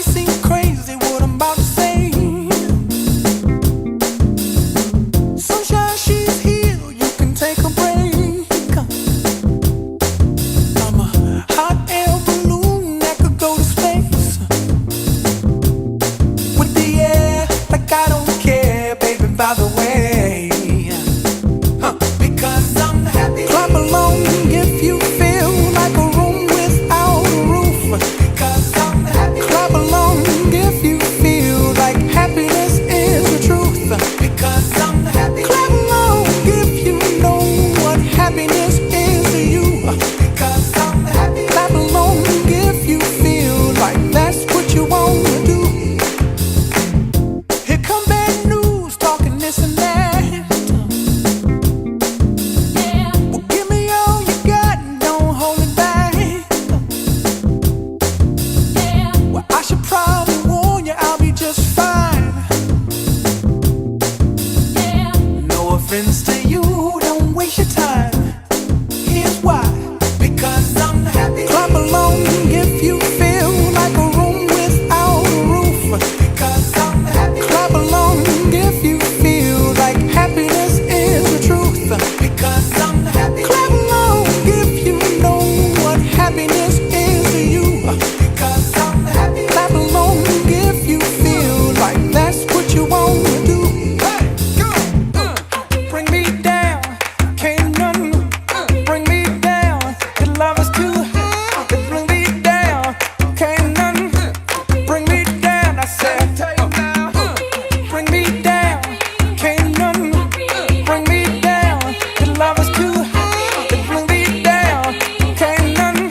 seem crazy what I'm about to say. Sunshine, she's here, you can take a break. I'm a hot air balloon that could go to space. With the air, like I don't care, baby, by the way. Because I'm happy. Clap along if you feel like a room without a roof. Because I'm happy. Clap along if you feel like happiness is the truth. Because I'm happy. Clap along if you know what happiness is to you. Because I'm happy. Clap along if you feel like that's what you want to do. Here come bad news, talking this and that. Friends to you, don't waste your time. Here's why. Because I'm happy. Clap along if you feel like a room without a roof. Because I'm happy. Clap along if you feel like happiness is the truth. Because I'm happy. Clap along if you know what happiness is to you. Because I'm happy. Clap along if you feel like that's what you want to do. Bring me down, can't none bring me down. The love is too high. Bring me down, can't none bring me down. I said, bring me down, can't none bring me down. The love is too high. Bring me down, can't none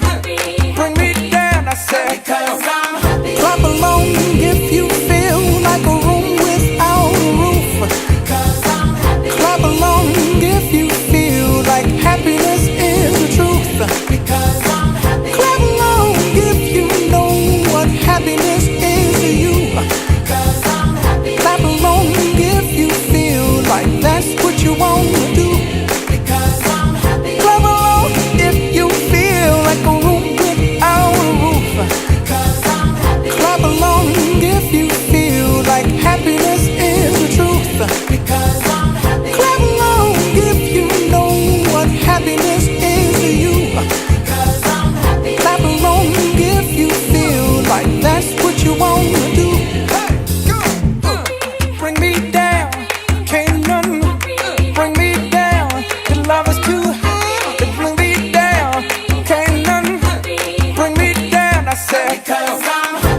bring me down. I said, because I'm happy. Clap along if you feel like a room without a roof. Because I'm happy. Clap along if you feel like happiness is the truth. Because I'm happy. Clap along if you know what happiness is to you. Because I'm happy. Clap along if you feel like that's what you want to do. Because I'm happy. Clap along if you feel like a room without a roof. Because I'm happy. Clap along if you feel like happiness is the truth. Because I'm happy. Clap along if you know what happiness is to you. Because I'm happy. Clap along if you feel like that's what you want to do. Bring me down, can't none bring me down. The love is too high. Bring me down, can't none bring me down. I said, because I'm happy.